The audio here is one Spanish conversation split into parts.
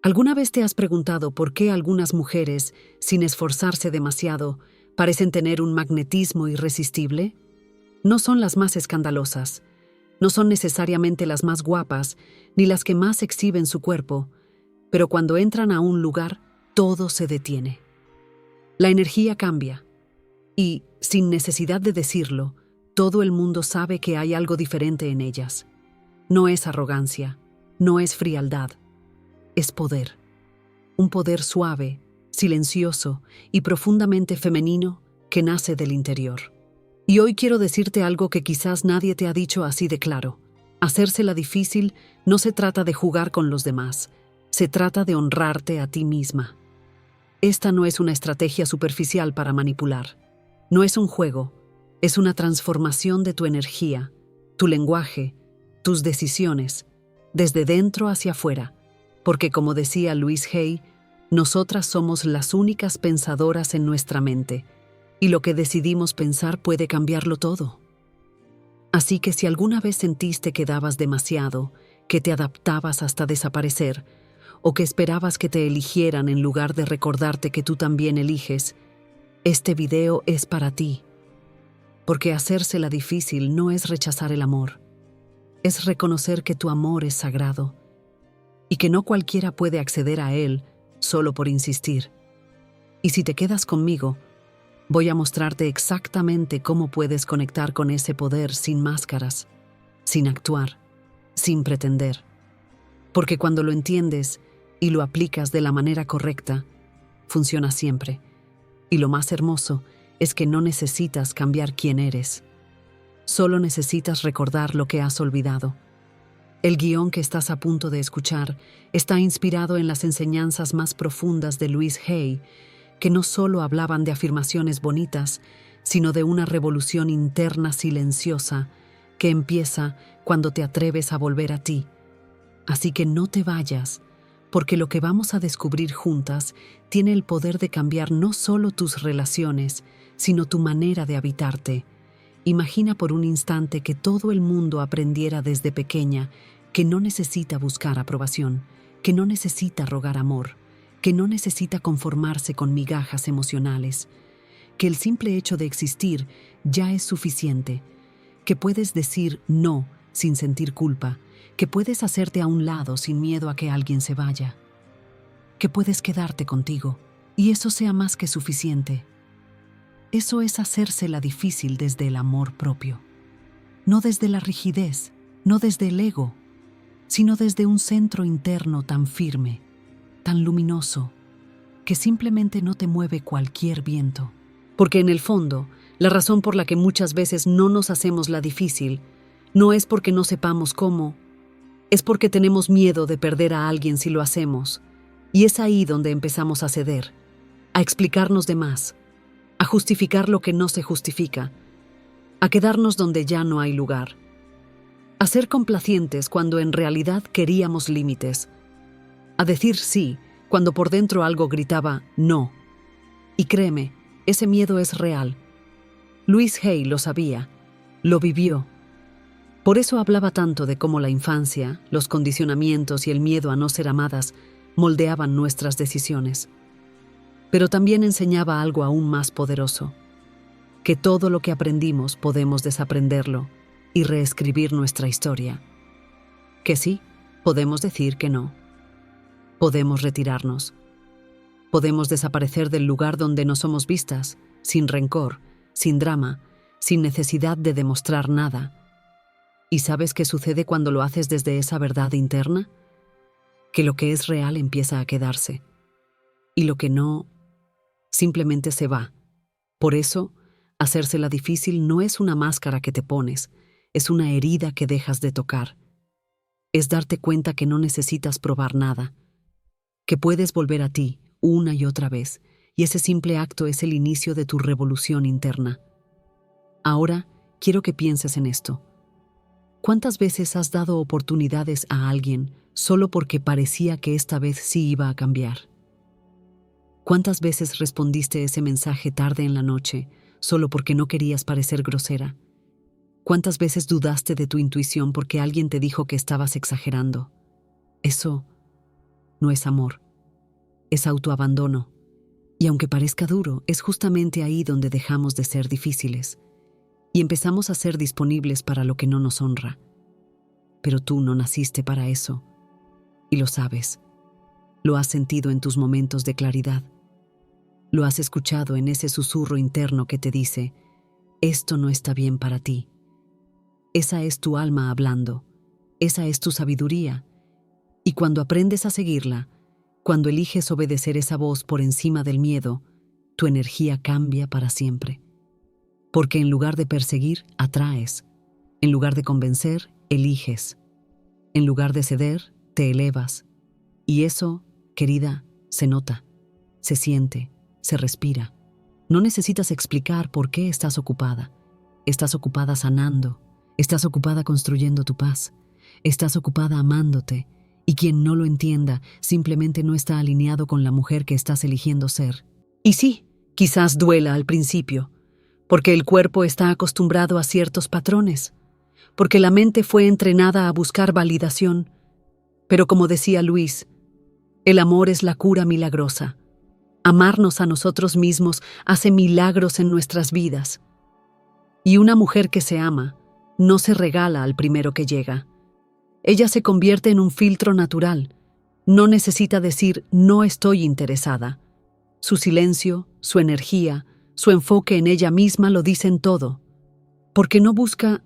¿Alguna vez te has preguntado por qué algunas mujeres, sin esforzarse demasiado, parecen tener un magnetismo irresistible? No son las más escandalosas, no son necesariamente las más guapas, ni las que más exhiben su cuerpo, pero cuando entran a un lugar, todo se detiene. La energía cambia, y, sin necesidad de decirlo, todo el mundo sabe que hay algo diferente en ellas. No es arrogancia, no es frialdad, es poder. Un poder suave, silencioso y profundamente femenino que nace del interior. Y hoy quiero decirte algo que quizás nadie te ha dicho así de claro. Hacérsela difícil no se trata de jugar con los demás, se trata de honrarte a ti misma. Esta no es una estrategia superficial para manipular. No es un juego, es una transformación de tu energía, tu lenguaje, tus decisiones, desde dentro hacia afuera. Porque como decía Louise Hay, nosotras somos las únicas pensadoras en nuestra mente, y lo que decidimos pensar puede cambiarlo todo. Así que si alguna vez sentiste que dabas demasiado, que te adaptabas hasta desaparecer, o que esperabas que te eligieran en lugar de recordarte que tú también eliges, este video es para ti. Porque hacérsela difícil no es rechazar el amor, es reconocer que tu amor es sagrado, y que no cualquiera puede acceder a él solo por insistir. Y si te quedas conmigo, voy a mostrarte exactamente cómo puedes conectar con ese poder sin máscaras, sin actuar, sin pretender. Porque cuando lo entiendes y lo aplicas de la manera correcta, funciona siempre. Y lo más hermoso es que no necesitas cambiar quién eres. Solo necesitas recordar lo que has olvidado. El guión que estás a punto de escuchar está inspirado en las enseñanzas más profundas de Louise Hay, que no solo hablaban de afirmaciones bonitas, sino de una revolución interna silenciosa que empieza cuando te atreves a volver a ti. Así que no te vayas, porque lo que vamos a descubrir juntas tiene el poder de cambiar no solo tus relaciones, sino tu manera de habitarte. Imagina por un instante que todo el mundo aprendiera desde pequeña que no necesita buscar aprobación, que no necesita rogar amor, que no necesita conformarse con migajas emocionales, que el simple hecho de existir ya es suficiente, que puedes decir no sin sentir culpa, que puedes hacerte a un lado sin miedo a que alguien se vaya, que puedes quedarte contigo, y eso sea más que suficiente. Eso es hacérsela difícil desde el amor propio. No desde la rigidez, no desde el ego, sino desde un centro interno tan firme, tan luminoso, que simplemente no te mueve cualquier viento. Porque en el fondo, la razón por la que muchas veces no nos hacemos la difícil no es porque no sepamos cómo, es porque tenemos miedo de perder a alguien si lo hacemos. Y es ahí donde empezamos a ceder, a explicarnos de más, a justificar lo que no se justifica, a quedarnos donde ya no hay lugar, a ser complacientes cuando en realidad queríamos límites, a decir sí cuando por dentro algo gritaba no. Y créeme, ese miedo es real. Louise Hay lo sabía, lo vivió. Por eso hablaba tanto de cómo la infancia, los condicionamientos y el miedo a no ser amadas moldeaban nuestras decisiones. Pero también enseñaba algo aún más poderoso, que todo lo que aprendimos podemos desaprenderlo y reescribir nuestra historia. Que sí, podemos decir que no. Podemos retirarnos. Podemos desaparecer del lugar donde no somos vistas, sin rencor, sin drama, sin necesidad de demostrar nada. ¿Y sabes qué sucede cuando lo haces desde esa verdad interna? Que lo que es real empieza a quedarse. Y lo que no, simplemente se va. Por eso, hacérsela difícil no es una máscara que te pones, es una herida que dejas de tocar. Es darte cuenta que no necesitas probar nada, que puedes volver a ti una y otra vez, y ese simple acto es el inicio de tu revolución interna. Ahora, quiero que pienses en esto. ¿Cuántas veces has dado oportunidades a alguien solo porque parecía que esta vez sí iba a cambiar? ¿Cuántas veces respondiste ese mensaje tarde en la noche solo porque no querías parecer grosera? ¿Cuántas veces dudaste de tu intuición porque alguien te dijo que estabas exagerando? Eso no es amor, es autoabandono. Y aunque parezca duro, es justamente ahí donde dejamos de ser difíciles y empezamos a ser disponibles para lo que no nos honra. Pero tú no naciste para eso, y lo sabes. Lo has sentido en tus momentos de claridad. Lo has escuchado en ese susurro interno que te dice, esto no está bien para ti. Esa es tu alma hablando, esa es tu sabiduría. Y cuando aprendes a seguirla, cuando eliges obedecer esa voz por encima del miedo, tu energía cambia para siempre. Porque en lugar de perseguir, atraes. En lugar de convencer, eliges. En lugar de ceder, te elevas. Y eso, querida, se nota, se siente, se respira. No necesitas explicar por qué estás ocupada. Estás ocupada sanando, estás ocupada construyendo tu paz, estás ocupada amándote, y quien no lo entienda simplemente no está alineado con la mujer que estás eligiendo ser. Y sí, quizás duela al principio, porque el cuerpo está acostumbrado a ciertos patrones, porque la mente fue entrenada a buscar validación. Pero como decía Luis, el amor es la cura milagrosa. Amarnos a nosotros mismos hace milagros en nuestras vidas. Y una mujer que se ama no se regala al primero que llega. Ella se convierte en un filtro natural. No necesita decir no estoy interesada. Su silencio, su energía, su enfoque en ella misma lo dicen todo. Porque no busca,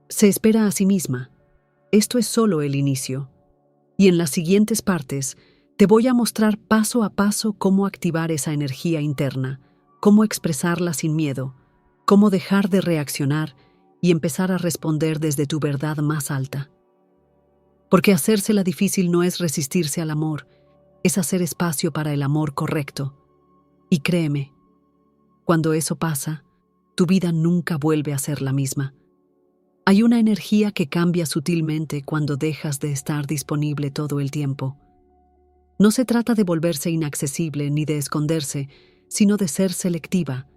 se espera a sí misma. Esto es solo el inicio. Y en las siguientes partes te voy a mostrar paso a paso cómo activar esa energía interna, cómo expresarla sin miedo, cómo dejar de reaccionar y empezar a responder desde tu verdad más alta. Porque hacérsela difícil no es resistirse al amor, es hacer espacio para el amor correcto. Y créeme, cuando eso pasa, tu vida nunca vuelve a ser la misma. Hay una energía que cambia sutilmente cuando dejas de estar disponible todo el tiempo. No se trata de volverse inaccesible ni de esconderse, sino de ser selectiva.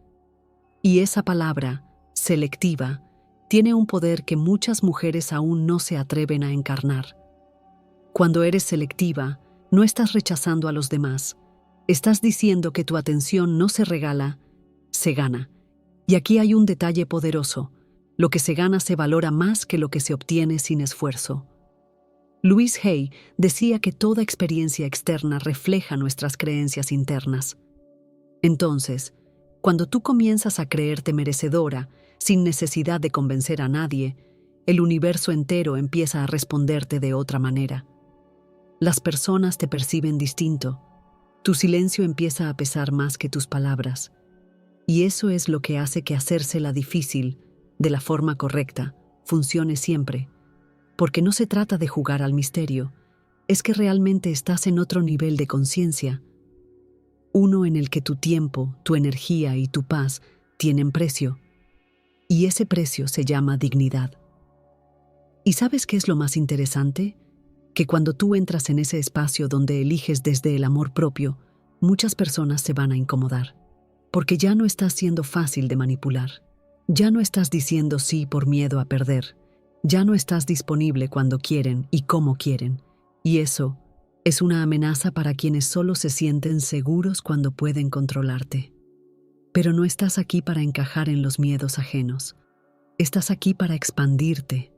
Y esa palabra, selectiva, tiene un poder que muchas mujeres aún no se atreven a encarnar. Cuando eres selectiva, no estás rechazando a los demás. Estás diciendo que tu atención no se regala, se gana. Y aquí hay un detalle poderoso. Lo que se gana se valora más que lo que se obtiene sin esfuerzo. Louise Hay decía que toda experiencia externa refleja nuestras creencias internas. Entonces, cuando tú comienzas a creerte merecedora, sin necesidad de convencer a nadie, el universo entero empieza a responderte de otra manera. Las personas te perciben distinto. Tu silencio empieza a pesar más que tus palabras. Y eso es lo que hace que hacérsela difícil, de la forma correcta, funcione siempre. Porque no se trata de jugar al misterio, es que realmente estás en otro nivel de conciencia. Uno en el que tu tiempo, tu energía y tu paz tienen precio. Y ese precio se llama dignidad. ¿Y sabes qué es lo más interesante? Que cuando tú entras en ese espacio donde eliges desde el amor propio, muchas personas se van a incomodar. Porque ya no estás siendo fácil de manipular. Ya no estás diciendo sí por miedo a perder. Ya no estás disponible cuando quieren y cómo quieren. Y eso es una amenaza para quienes solo se sienten seguros cuando pueden controlarte. Pero no estás aquí para encajar en los miedos ajenos. Estás aquí para expandirte,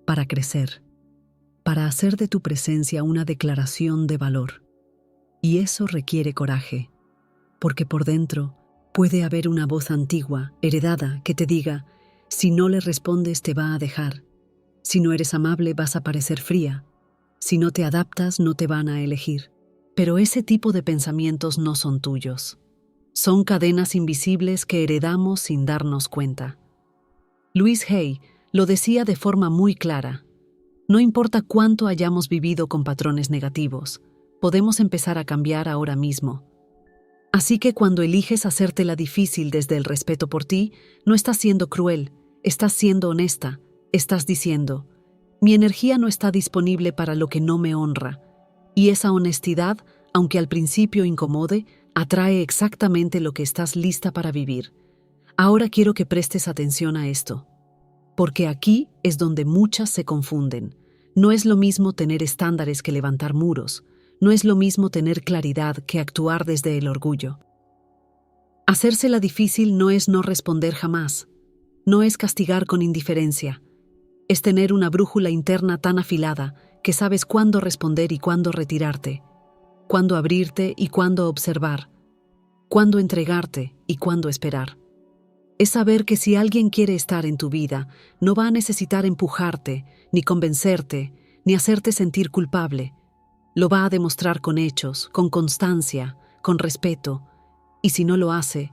para crecer, para hacer de tu presencia una declaración de valor. Y eso requiere coraje, porque por dentro puede haber una voz antigua, heredada, que te diga, si no le respondes te va a dejar, si no eres amable vas a parecer fría, si no te adaptas no te van a elegir. Pero ese tipo de pensamientos no son tuyos. Son cadenas invisibles que heredamos sin darnos cuenta. Louise Hay lo decía de forma muy clara. No importa cuánto hayamos vivido con patrones negativos, podemos empezar a cambiar ahora mismo. Así que cuando eliges hacértela difícil desde el respeto por ti, no estás siendo cruel, estás siendo honesta, estás diciendo, mi energía no está disponible para lo que no me honra. Y esa honestidad, aunque al principio incomode, atrae exactamente lo que estás lista para vivir. Ahora quiero que prestes atención a esto, porque aquí es donde muchas se confunden. No es lo mismo tener estándares que levantar muros. No es lo mismo tener claridad que actuar desde el orgullo. Hacérsela difícil no es no responder jamás, no es castigar con indiferencia, es tener una brújula interna tan afilada que sabes cuándo responder y cuándo retirarte, cuándo abrirte y cuándo observar, cuándo entregarte y cuándo esperar. Es saber que si alguien quiere estar en tu vida, no va a necesitar empujarte, ni convencerte, ni hacerte sentir culpable. Lo va a demostrar con hechos, con constancia, con respeto. Y si no lo hace,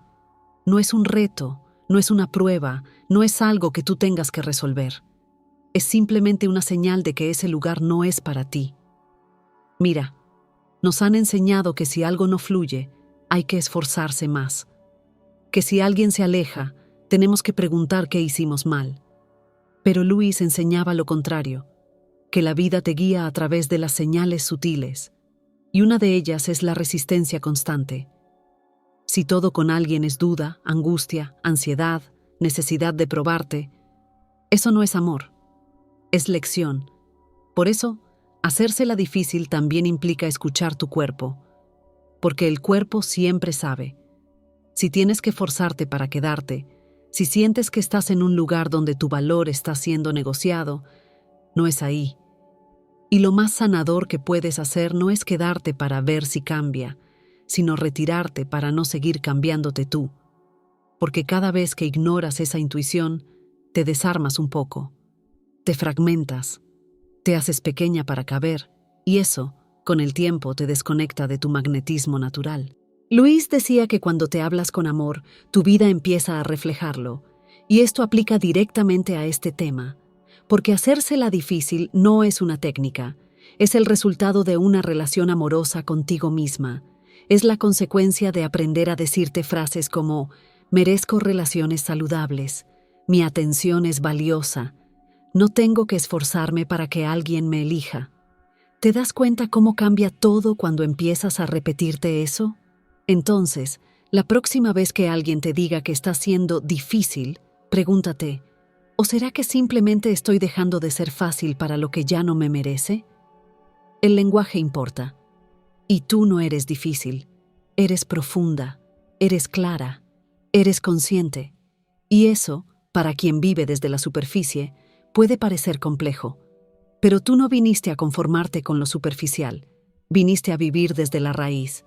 no es un reto, no es una prueba, no es algo que tú tengas que resolver. Es simplemente una señal de que ese lugar no es para ti. Mira, nos han enseñado que si algo no fluye, hay que esforzarse más. Que si alguien se aleja, tenemos que preguntar qué hicimos mal. Pero Luis enseñaba lo contrario, que la vida te guía a través de las señales sutiles, y una de ellas es la resistencia constante. Si todo con alguien es duda, angustia, ansiedad, necesidad de probarte, eso no es amor, es lección. Por eso, hacérsela difícil también implica escuchar tu cuerpo, porque el cuerpo siempre sabe. Si tienes que forzarte para quedarte, si sientes que estás en un lugar donde tu valor está siendo negociado, no es ahí. Y lo más sanador que puedes hacer no es quedarte para ver si cambia, sino retirarte para no seguir cambiándote tú. Porque cada vez que ignoras esa intuición, te desarmas un poco, te fragmentas, te haces pequeña para caber, y eso, con el tiempo, te desconecta de tu magnetismo natural. Luis decía que cuando te hablas con amor, tu vida empieza a reflejarlo, y esto aplica directamente a este tema, porque hacérsela difícil no es una técnica, es el resultado de una relación amorosa contigo misma, es la consecuencia de aprender a decirte frases como merezco relaciones saludables, mi atención es valiosa, no tengo que esforzarme para que alguien me elija. ¿Te das cuenta cómo cambia todo cuando empiezas a repetirte eso? Entonces, la próxima vez que alguien te diga que está siendo difícil, pregúntate, ¿o será que simplemente estoy dejando de ser fácil para lo que ya no me merece? El lenguaje importa. Y tú no eres difícil. Eres profunda, eres clara, eres consciente. Y eso, para quien vive desde la superficie, puede parecer complejo. Pero tú no viniste a conformarte con lo superficial, viniste a vivir desde la raíz.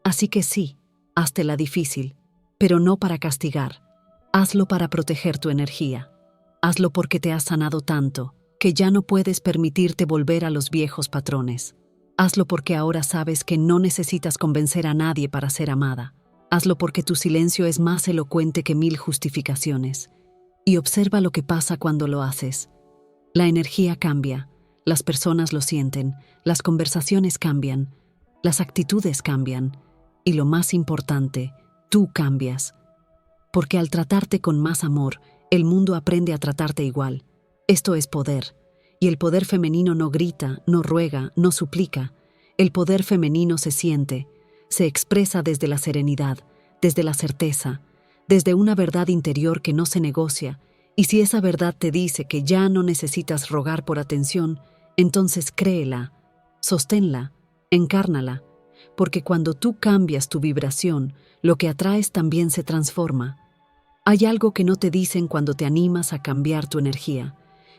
Así que sí, háztela difícil, pero no para castigar. Hazlo para proteger tu energía. Hazlo porque te has sanado tanto, que ya no puedes permitirte volver a los viejos patrones. Hazlo porque ahora sabes que no necesitas convencer a nadie para ser amada. Hazlo porque tu silencio es más elocuente que 1000 justificaciones. Y observa lo que pasa cuando lo haces. La energía cambia, las personas lo sienten, las conversaciones cambian, las actitudes cambian. Y lo más importante, tú cambias. Porque al tratarte con más amor, el mundo aprende a tratarte igual. Esto es poder. Y el poder femenino no grita, no ruega, no suplica. El poder femenino se siente, se expresa desde la serenidad, desde la certeza, desde una verdad interior que no se negocia. Y si esa verdad te dice que ya no necesitas rogar por atención, entonces créela, sosténla, encárnala. Porque cuando tú cambias tu vibración, lo que atraes también se transforma. Hay algo que no te dicen cuando te animas a cambiar tu energía,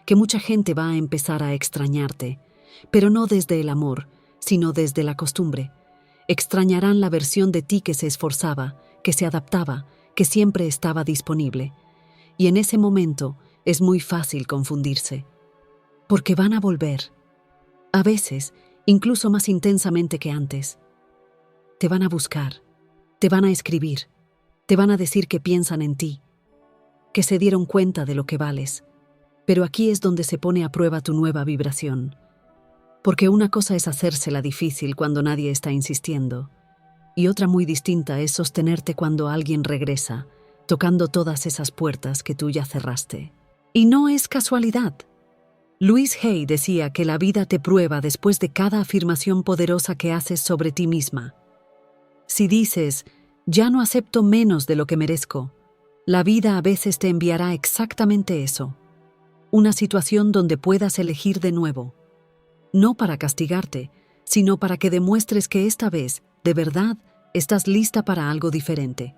que mucha gente va a empezar a extrañarte, pero no desde el amor, sino desde la costumbre. Extrañarán la versión de ti que se esforzaba, que se adaptaba, que siempre estaba disponible. Y en ese momento es muy fácil confundirse, porque van a volver, a veces incluso más intensamente que antes. Te van a buscar, te van a escribir, te van a decir que piensan en ti, que se dieron cuenta de lo que vales. Pero aquí es donde se pone a prueba tu nueva vibración. Porque una cosa es hacérsela difícil cuando nadie está insistiendo, y otra muy distinta es sostenerte cuando alguien regresa, tocando todas esas puertas que tú ya cerraste. Y no es casualidad. Louise Hay decía que la vida te prueba después de cada afirmación poderosa que haces sobre ti misma. Si dices, ya no acepto menos de lo que merezco, la vida a veces te enviará exactamente eso. Una situación donde puedas elegir de nuevo. No para castigarte, sino para que demuestres que esta vez, de verdad, estás lista para algo diferente.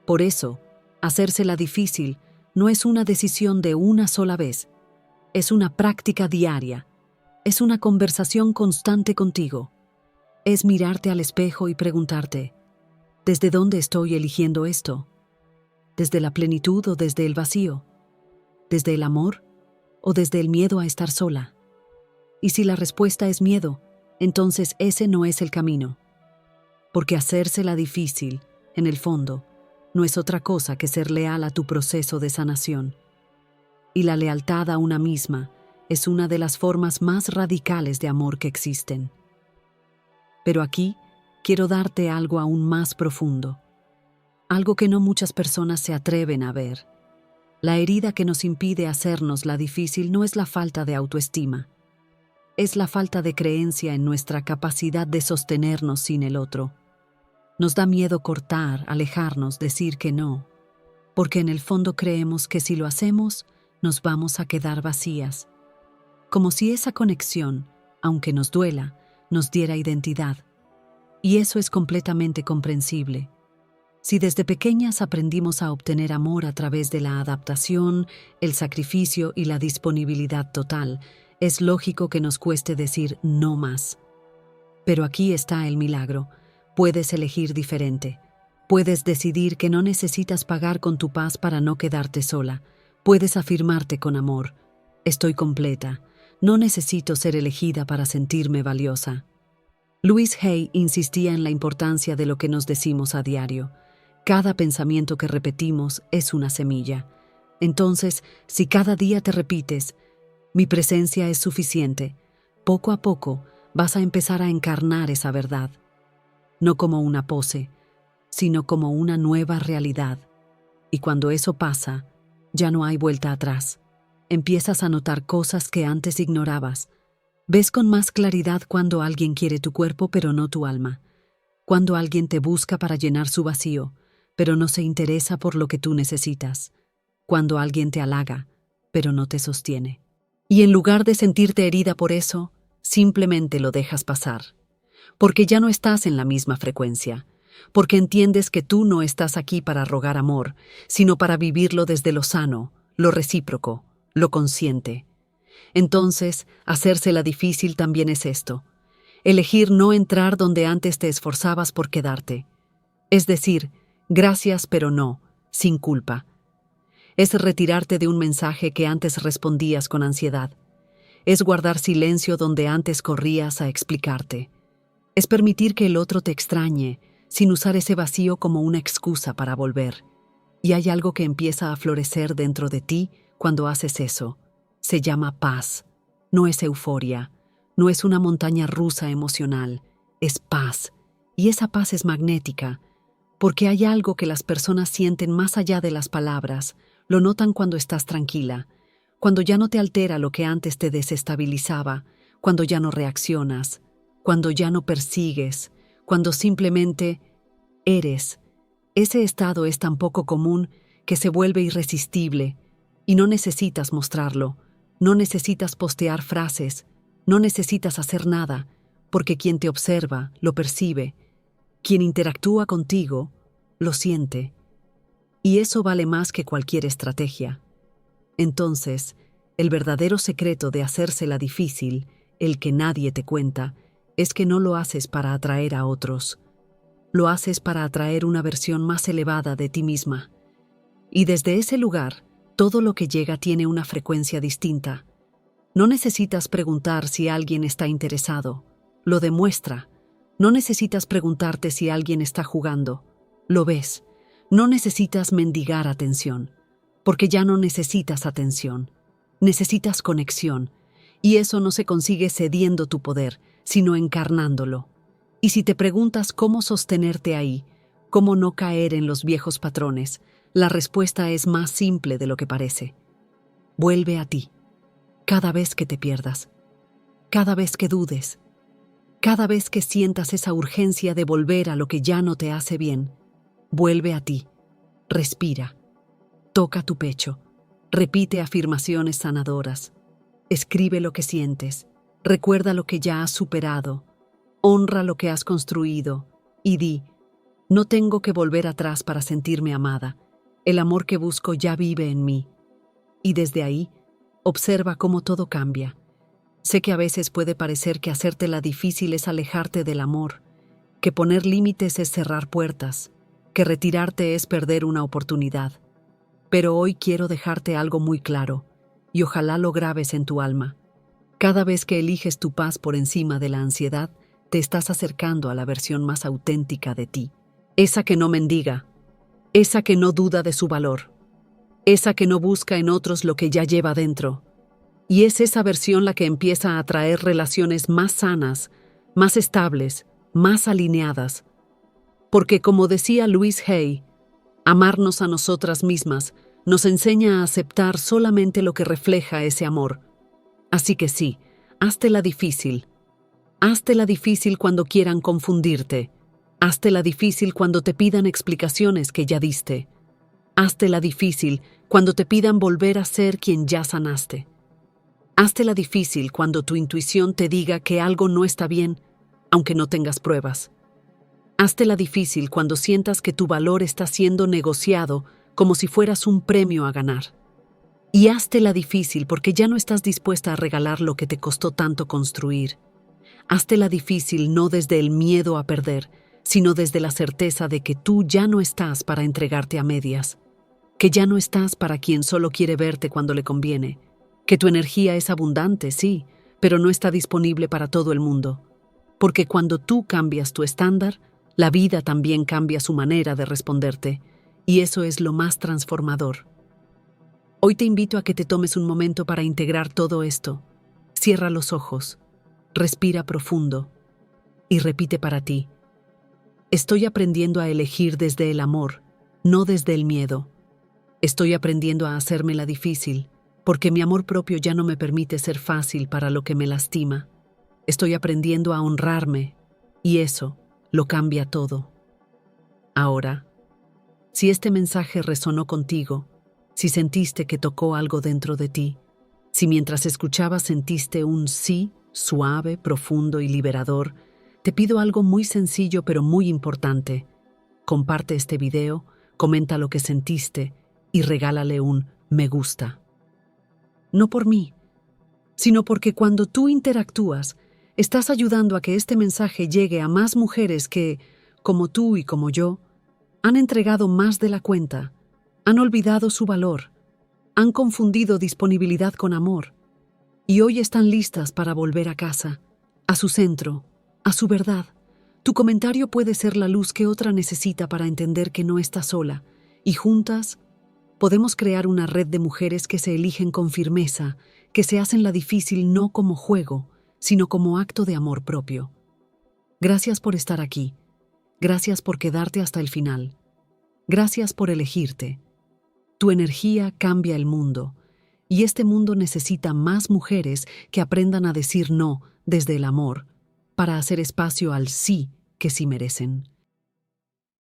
Por eso, hacérsela difícil no es una decisión de una sola vez, es una práctica diaria, es una conversación constante contigo, es mirarte al espejo y preguntarte, ¿desde dónde estoy eligiendo esto? ¿Desde la plenitud o desde el vacío? ¿Desde el amor o desde el miedo a estar sola? Y si la respuesta es miedo, entonces ese no es el camino. Porque hacérsela difícil, en el fondo, no es otra cosa que ser leal a tu proceso de sanación. Y la lealtad a una misma es una de las formas más radicales de amor que existen. Pero aquí quiero darte algo aún más profundo, algo que no muchas personas se atreven a ver. La herida que nos impide hacernos la difícil no es la falta de autoestima, es la falta de creencia en nuestra capacidad de sostenernos sin el otro. Nos da miedo cortar, alejarnos, decir que no, porque en el fondo creemos que si lo hacemos, nos vamos a quedar vacías. Como si esa conexión, aunque nos duela, nos diera identidad. Y eso es completamente comprensible. Si desde pequeñas aprendimos a obtener amor a través de la adaptación, el sacrificio y la disponibilidad total, es lógico que nos cueste decir no más. Pero aquí está el milagro. Puedes elegir diferente. Puedes decidir que no necesitas pagar con tu paz para no quedarte sola. Puedes afirmarte con amor. Estoy completa. No necesito ser elegida para sentirme valiosa. Louise Hay insistía en la importancia de lo que nos decimos a diario. Cada pensamiento que repetimos es una semilla. Entonces, si cada día te repites, mi presencia es suficiente, poco a poco vas a empezar a encarnar esa verdad. No como una pose, sino como una nueva realidad. Y cuando eso pasa, ya no hay vuelta atrás. Empiezas a notar cosas que antes ignorabas. Ves con más claridad cuando alguien quiere tu cuerpo pero no tu alma. Cuando alguien te busca para llenar su vacío, pero no se interesa por lo que tú necesitas. Cuando alguien te halaga, pero no te sostiene. Y en lugar de sentirte herida por eso, simplemente lo dejas pasar. Porque ya no estás en la misma frecuencia. Porque entiendes que tú no estás aquí para rogar amor, sino para vivirlo desde lo sano, lo recíproco, lo consciente. Entonces, hacérsela difícil también es esto. Elegir no entrar donde antes te esforzabas por quedarte. Es decir, gracias pero no, sin culpa. Es retirarte de un mensaje que antes respondías con ansiedad. Es guardar silencio donde antes corrías a explicarte. Es permitir que el otro te extrañe, sin usar ese vacío como una excusa para volver. Y hay algo que empieza a florecer dentro de ti cuando haces eso. Se llama paz. No es euforia. No es una montaña rusa emocional. Es paz. Y esa paz es magnética, porque hay algo que las personas sienten más allá de las palabras. Lo notan cuando estás tranquila, cuando ya no te altera lo que antes te desestabilizaba, cuando ya no reaccionas, cuando ya no persigues, cuando simplemente eres. Ese estado es tan poco común que se vuelve irresistible y no necesitas mostrarlo, no necesitas postear frases, no necesitas hacer nada, porque quien te observa lo percibe, quien interactúa contigo lo siente. Y eso vale más que cualquier estrategia. Entonces, el verdadero secreto de hacérsela difícil, el que nadie te cuenta, es que no lo haces para atraer a otros. Lo haces para atraer una versión más elevada de ti misma. Y desde ese lugar, todo lo que llega tiene una frecuencia distinta. No necesitas preguntar si alguien está interesado. Lo demuestra. No necesitas preguntarte si alguien está jugando. Lo ves. No necesitas mendigar atención, porque ya no necesitas atención. Necesitas conexión, y eso no se consigue cediendo tu poder, sino encarnándolo. Y si te preguntas cómo sostenerte ahí, cómo no caer en los viejos patrones, la respuesta es más simple de lo que parece. Vuelve a ti. Cada vez que te pierdas, cada vez que dudes, cada vez que sientas esa urgencia de volver a lo que ya no te hace bien, vuelve a ti. Respira. Toca tu pecho. Repite afirmaciones sanadoras. Escribe lo que sientes. Recuerda lo que ya has superado. Honra lo que has construido y di, no tengo que volver atrás para sentirme amada. El amor que busco ya vive en mí. Y desde ahí, observa cómo todo cambia. Sé que a veces puede parecer que hacértela difícil es alejarte del amor, que poner límites es cerrar puertas, que retirarte es perder una oportunidad. Pero hoy quiero dejarte algo muy claro, y ojalá lo grabes en tu alma. Cada vez que eliges tu paz por encima de la ansiedad, te estás acercando a la versión más auténtica de ti. Esa que no mendiga, esa que no duda de su valor, esa que no busca en otros lo que ya lleva dentro. Y es esa versión la que empieza a atraer relaciones más sanas, más estables, más alineadas. Porque como decía Louise Hay, amarnos a nosotras mismas nos enseña a aceptar solamente lo que refleja ese amor. Así que sí, háztela difícil. Háztela difícil cuando quieran confundirte. Háztela difícil cuando te pidan explicaciones que ya diste. Háztela difícil cuando te pidan volver a ser quien ya sanaste. Háztela difícil cuando tu intuición te diga que algo no está bien, aunque no tengas pruebas. Háztela difícil cuando sientas que tu valor está siendo negociado como si fueras un premio a ganar. Y háztela difícil porque ya no estás dispuesta a regalar lo que te costó tanto construir. Háztela difícil no desde el miedo a perder, sino desde la certeza de que tú ya no estás para entregarte a medias, que ya no estás para quien solo quiere verte cuando le conviene, que tu energía es abundante, sí, pero no está disponible para todo el mundo. Porque cuando tú cambias tu estándar, la vida también cambia su manera de responderte, y eso es lo más transformador. Hoy te invito a que te tomes un momento para integrar todo esto. Cierra los ojos, respira profundo y repite para ti: estoy aprendiendo a elegir desde el amor, no desde el miedo. Estoy aprendiendo a hacérmela difícil, porque mi amor propio ya no me permite ser fácil para lo que me lastima. Estoy aprendiendo a honrarme, y eso lo cambia todo. Ahora, si este mensaje resonó contigo, si sentiste que tocó algo dentro de ti, si mientras escuchabas sentiste un sí suave, profundo y liberador, te pido algo muy sencillo pero muy importante. Comparte este video, comenta lo que sentiste y regálale un me gusta. No por mí, sino porque cuando tú interactúas, estás ayudando a que este mensaje llegue a más mujeres que, como tú y como yo, han entregado más de la cuenta, han olvidado su valor, han confundido disponibilidad con amor, y hoy están listas para volver a casa, a su centro, a su verdad. Tu comentario puede ser la luz que otra necesita para entender que no está sola, y juntas podemos crear una red de mujeres que se eligen con firmeza, que se hacen la difícil no como juego, sino como acto de amor propio. Gracias por estar aquí. Gracias por quedarte hasta el final. Gracias por elegirte. Tu energía cambia el mundo, y este mundo necesita más mujeres que aprendan a decir no desde el amor, para hacer espacio al sí que sí merecen.